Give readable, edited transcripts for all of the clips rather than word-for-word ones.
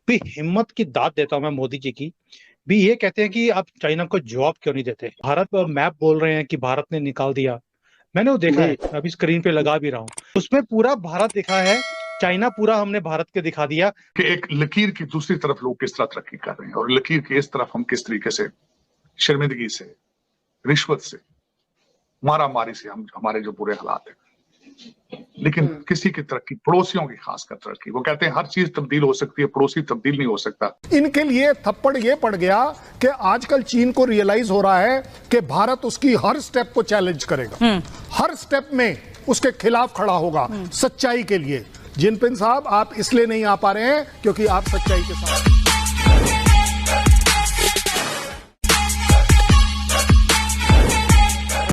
भी हिम्मत की दाद देता हूं मैं मोदी जी की। भी ये कहते हैं कि आप चाइना को जवाब क्यों नहीं देते। भारत मैप बोल रहे हैं कि भारत ने निकाल दिया। मैंने वो देखा है, जी। अभी स्क्रीन पे लगा भी रहा हूँ। उसमें पूरा भारत दिखा है, चाइना पूरा हमने भारत के दिखा दिया कि एक लकीर की दूसरी तरफ लोग किस तरह तरक्की कर रहे हैं और लकीर की इस तरफ हम किस तरीके से शर्मिंदगी से, रिश्वत से, मारा मारी से हम हमारे जो बुरे हालात हैं। लेकिन किसी की तरक्की, पड़ोसियों की खासकर तरक्की, वो कहते हैं हर चीज तब्दील हो सकती है, पड़ोसी तब्दील नहीं हो सकता। इनके लिए थप्पड़ ये पड़ गया कि आजकल चीन को रियलाइज हो रहा है कि भारत उसकी हर स्टेप को चैलेंज करेगा, हर स्टेप में उसके खिलाफ खड़ा होगा सच्चाई के लिए। जिनपिंग साहब, आप इसलिए नहीं आ पा रहे हैं क्योंकि आप सच्चाई के साथ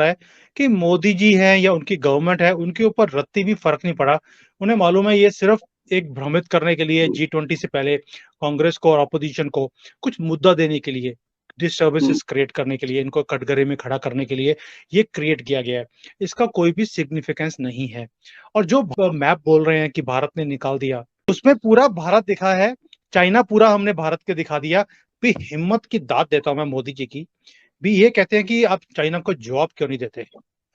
है कि मोदी जी हैं या उनकी गवर्नमेंट है, उनके ऊपर रत्ती भी फर्क नहीं पड़ा। उन्हें मालूम है ये सिर्फ एक भ्रमित करने के लिए, G20 से पहले कांग्रेस को और अपोजिशन को कुछ मुद्दा देने के लिए, डिस्टर्बेंसेस क्रिएट करने के लिए, इनको कटघरे में खड़ा करने के लिए ये क्रिएट किया गया है। इसका कोई भी सिग्निफिकेंस नहीं है। और जो मैप बोल रहे हैं कि भारत ने निकाल दिया, उसमें पूरा भारत दिखा है, चाइना पूरा हमने भारत के दिखा दिया। भी हिम्मत की दाद देता हूं मैं मोदी जी की। भी ये कहते हैं कि आप चाइना को जवाब क्यों नहीं देते।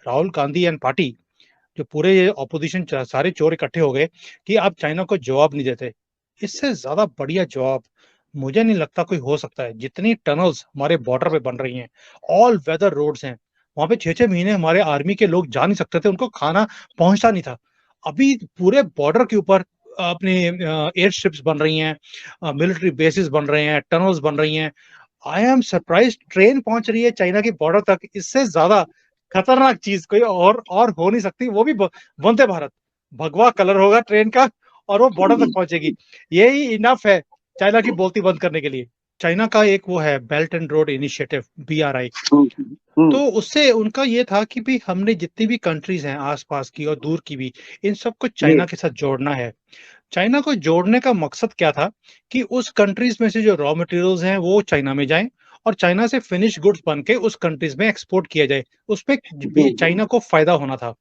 राहुल गांधी एंड पार्टी, जो पूरे ये ऑपोजिशन सारे चोर इकट्ठे हो गए कि आप चाइना को जवाब नहीं देते। इससे ज्यादा बढ़िया जवाब मुझे नहीं लगता कोई हो सकता है। जितनी टनल्स हमारे बॉर्डर पे बन रही हैं, ऑल वेदर रोड्स हैं, वहां पे 6-6 महीने हमारे आर्मी के लोग जा नहीं सकते थे, उनको खाना पहुंचता नहीं था। अभी पूरे बॉर्डर के ऊपर अपने एयर स्ट्रिप्स बन रही हैं, मिलिट्री बेसिस बन रहे हैं, टनल्स बन रही हैं। आई एम सरप्राइज, ट्रेन पहुंच रही है चाइना की बॉर्डर तक। इससे ज्यादा खतरनाक चीज कोई और हो नहीं सकती। वो भी वंदे भारत, भगवा कलर होगा ट्रेन का और वो बॉर्डर तक पहुंचेगी। यही इनफ है चाइना की बोलती बंद करने के लिए। चाइना का एक वो है belt and road initiative, BRI। तो उससे उनका ये था कि भी हमने जितनी भी कंट्रीज हैं आसपास की और दूर की भी, इन सबको चाइना के साथ जोड़ना है। चाइना को जोड़ने का मकसद क्या था कि उस कंट्रीज में से जो रॉ मटेरियल्स हैं वो चाइना में जाएं और चाइना से फिनिश गुड्स बन के उस कंट्रीज में एक्सपोर्ट किया जाए। उसमें भी चाइना को फायदा होना था।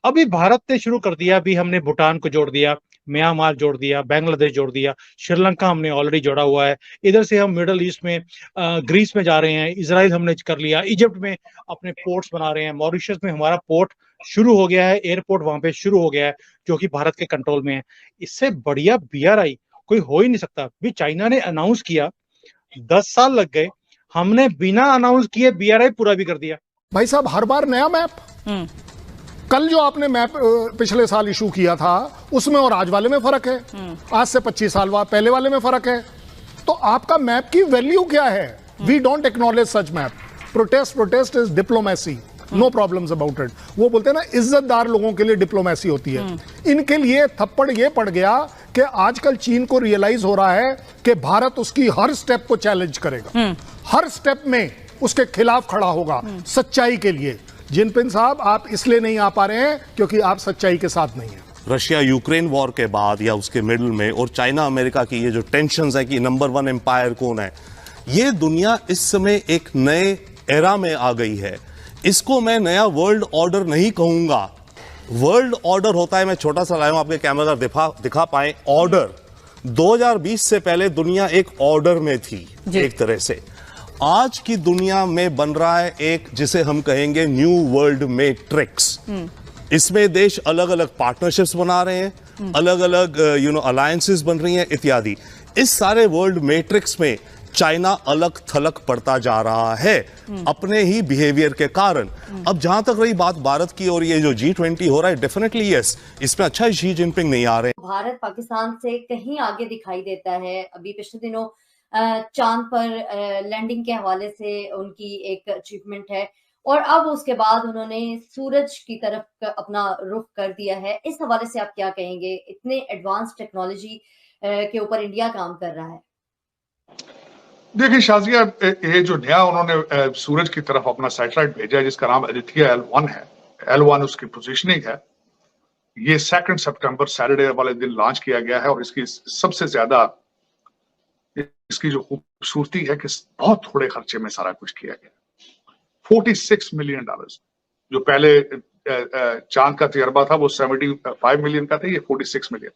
अभी भारत ने शुरू कर दिया, अभी हमने भूटान को जोड़ दिया, म्यांमार जोड़ दिया, बांग्लादेश जोड़ दिया, श्रीलंका हमने ऑलरेडी जोड़ा हुआ है। इधर से हम मिडल ईस्ट में ग्रीस में जा रहे हैं, इजराइल हमने कर लिया, इजिप्ट में अपने पोर्ट्स बना रहे हैं, मॉरिशस में हमारा पोर्ट शुरू हो गया है, एयरपोर्ट वहां पे शुरू हो गया है जो कि भारत के कंट्रोल में है। इससे बढ़िया BRI कोई हो ही नहीं सकता। भी चाइना ने अनाउंस किया, 10 साल लग गए, हमने बिना अनाउंस किए BRI पूरा भी कर दिया। भाई साहब, हर बार नया मैप। कल जो आपने मैप पिछले साल इशू किया था उसमें और आज वाले में फर्क है। आज से 25 साल पहले वाले में फर्क है। तो आपका मैप की वैल्यू क्या है? We don't acknowledge such map. Protest is diplomacy, no problems about it. वो बोलते हैं ना, इज्जतदार लोगों के लिए डिप्लोमेसी होती है। इनके लिए थप्पड़ ये पड़ गया कि आजकल चीन को रियलाइज हो रहा है कि भारत उसकी हर स्टेप को चैलेंज करेगा, हर स्टेप में उसके खिलाफ खड़ा होगा सच्चाई के लिए। जिनपिंग साहब, आप इसलिए नहीं आ पा रहे हैं क्योंकि आप सच्चाई के साथ नहीं है। रशिया यूक्रेन वॉर के बाद या उसके मिडल में और चाइना अमेरिका की ये जो टेंशन्स है कि नंबर 1 एम्पायर कौन है, ये दुनिया इस समय एक नए एरा में आ गई है। इसको मैं नया वर्ल्ड ऑर्डर नहीं कहूंगा। वर्ल्ड ऑर्डर होता है, मैं छोटा सा लाया हूं आपके कैमरा दिखा पाए, ऑर्डर 2020 से पहले दुनिया एक ऑर्डर में थी एक तरह से। आज की दुनिया में बन रहा है एक, जिसे हम कहेंगे न्यू वर्ल्ड मैट्रिक्स। इसमें देश अलग अलग पार्टनरशिप्स बना रहे हैं, अलग अलग अलायंसेस बन रही हैं इत्यादि। इस सारे वर्ल्ड मैट्रिक्स में चाइना अलग थलग पड़ता जा रहा है अपने ही बिहेवियर के कारण। अब जहां तक रही बात भारत की और ये जो G20 हो रहा है, डेफिनेटली यस, इसमें अच्छा शी जिनपिंग नहीं आ रहे। भारत पाकिस्तान से कहीं आगे दिखाई देता है। अभी पिछले दिनों चांद पर लैंडिंग के हवाले से उनकी एक अचीवमेंट है और अब उसके बाद उन्होंने सूरज की तरफ अपना रुख कर दिया है। इस हवाले से आप क्या कहेंगे? इतने एडवांस टेक्नोलॉजी के ऊपर इंडिया काम कर रहा है। देखिए शाजिया, ये जो नया उन्होंने सूरज की तरफ अपना सैटेलाइट भेजा है जिसका नाम आदित्य L1 है, L1 उसकी पोजीशनिंग है। ये 2 सितंबर सैटरडे वाले दिन लॉन्च किया गया है और इसकी सबसे ज्यादा इसकी जो खूबसूरती है कि बहुत थोड़े खर्चे में सारा कुछ किया गया। $46 मिलियन, जो पहले चांद का तजर्बा था वो 75 मिलियन का था, ये 46 मिलियन।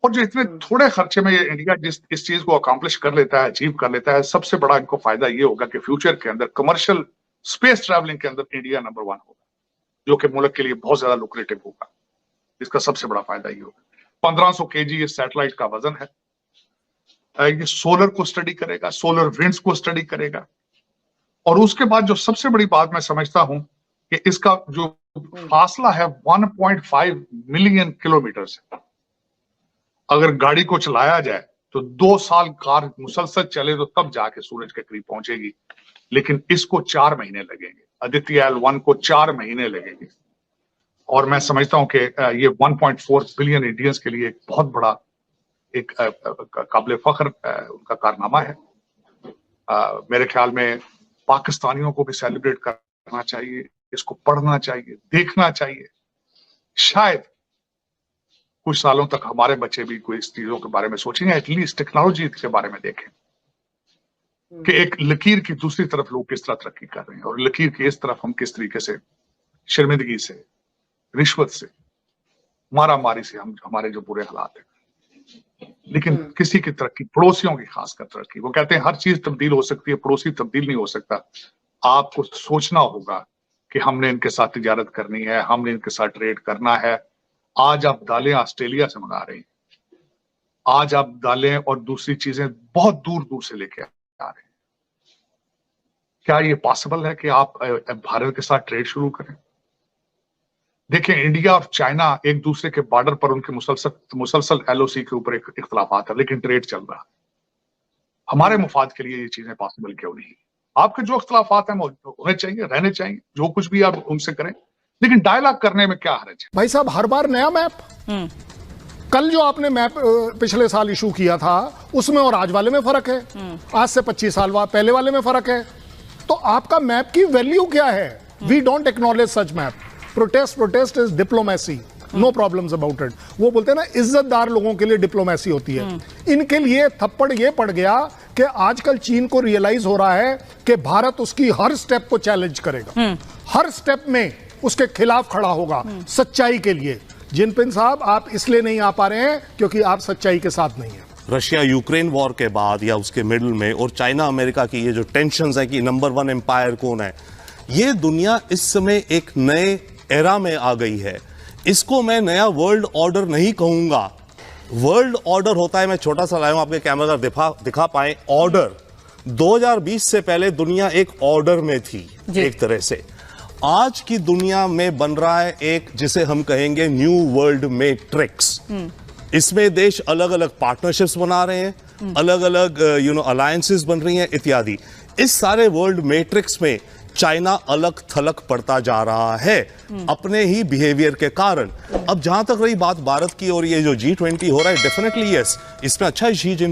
और जो इतने थोड़े खर्चे में ये इंडिया इस चीज को अकॉम्प्लिश कर लेता है, अचीव कर लेता है, सबसे बड़ा इनको फायदा ये होगा कि फ्यूचर के अंदर कमर्शियल स्पेस ट्रैवलिंग के अंदर इंडिया नंबर 1 होगा, जो कि मुल्क के लिए बहुत ज्यादा लुक्रेटिव होगा। इसका सबसे बड़ा फायदा ये होगा। 1500 kg ये सैटेलाइट का वजन है। ये सोलर को स्टडी करेगा, सोलर विंड्स को स्टडी करेगा, और उसके बाद जो सबसे बड़ी बात मैं समझता हूं कि इसका जो फासला है 1.5 मिलियन किलोमीटर से, अगर गाड़ी को चलाया जाए तो 2 साल कार मुसलसल चले तो तब जाके सूरज के करीब पहुंचेगी, लेकिन इसको 4 महीने लगेंगे। आदित्य L1 को 4 महीने लगेंगे, और मैं समझता हूं कि ये 1.4 बिलियन इंडियंस के लिए एक बहुत बड़ा एक काबिल फख्र उनका कारनामा है। मेरे ख्याल में पाकिस्तानियों को भी सेलिब्रेट करना चाहिए, इसको पढ़ना चाहिए, देखना चाहिए। शायद कुछ सालों तक हमारे बच्चे भी कोई इस चीजों के बारे में सोचेंगे, एटलीस्ट टेक्नोलॉजी के बारे में देखें कि एक लकीर की दूसरी तरफ लोग किस तरह तरक्की कर रहे हैं, और लकीर की इस तरफ हम किस तरीके से शर्मिंदगी से, रिश्वत से, मारा मारी से हम हमारे जो बुरे हालात हैं। लेकिन किसी की तरक्की, पड़ोसियों की खासकर तरक्की, वो कहते हैं हर चीज तब्दील हो सकती है, पड़ोसी तब्दील नहीं हो सकता। आपको सोचना होगा कि हमने इनके साथ तिजारत करनी है, हमने इनके साथ ट्रेड करना है। आज आप दालें ऑस्ट्रेलिया से मंगा रहे हैं, आज आप दालें और दूसरी चीजें बहुत दूर दूर से लेके आ रहे हैं। क्या ये पॉसिबल है कि आप भारत के साथ ट्रेड शुरू करें? देखिए, इंडिया और चाइना एक दूसरे के बॉर्डर पर उनके मुसलसल LOC के ऊपर एक इख्तलाफात है, लेकिन ट्रेड चल रहा है। हमारे मुफाद के लिए ये चीजें पॉसिबल क्यों नहीं? आपके जो इख्तलाफात हैं होने चाहिए, रहने चाहिए, जो कुछ भी आप उनसे करें, लेकिन डायलॉग करने में क्या हर्ज है? भाई साहब, हर बार नया मैप। कल जो आपने मैप पिछले साल इशू किया था उसमें और आज वाले में फर्क है। आज से 25 साल पहले वाले में फर्क है। तो आपका मैप की वैल्यू क्या है? We don't acknowledge such map. Protest is diplomacy, no problems about it. वो बोलते हैं ना, इज्जतदार लोगों के लिए डिप्लोमेसी होती है। इनके लिए थप्पड़ ये पड़ गया कि आजकल चीन को रियलाइज हो रहा है कि भारत उसकी हर स्टेप को चैलेंज करेगा, हर स्टेप में उसके खिलाफ खड़ा होगा सच्चाई के लिए। जिनपिंग साहब, आप इसलिए नहीं आ पा रहे हैं क्योंकि आप सच्चाई के साथ नहीं है। रशिया यूक्रेन वॉर के बाद या उसके मिडल में, और चाइना अमेरिका की ये जो टेंशन्स है कि नंबर 1 एम्पायर कौन है, ये दुनिया इस समय एक नए एरा में आ गई है। इसको मैं नया वर्ल्ड ऑर्डर नहीं कहूंगा। वर्ल्ड ऑर्डर होता है, मैं छोटा सा लाया हूं आपके कैमरा दिखा पाए, ऑर्डर। 2020 से पहले दुनिया एक ऑर्डर में थी एक तरह से। आज की दुनिया में बन रहा है एक, जिसे हम कहेंगे न्यू वर्ल्ड मैट्रिक्स। इसमें देश अलग अलग पार्टनरशिप्स बना रहे हैं, अलग अलग अलायंसेस बन रही हैं इत्यादि। इस सारे वर्ल्ड मैट्रिक्स में चाइना अलग थलग पड़ता जा रहा है अपने ही बिहेवियर के कारण। अब जहां तक रही बात भारत की और ये जो G20 हो रहा है, डेफिनेटली यस, इसमें अच्छा है शी जिनपिंग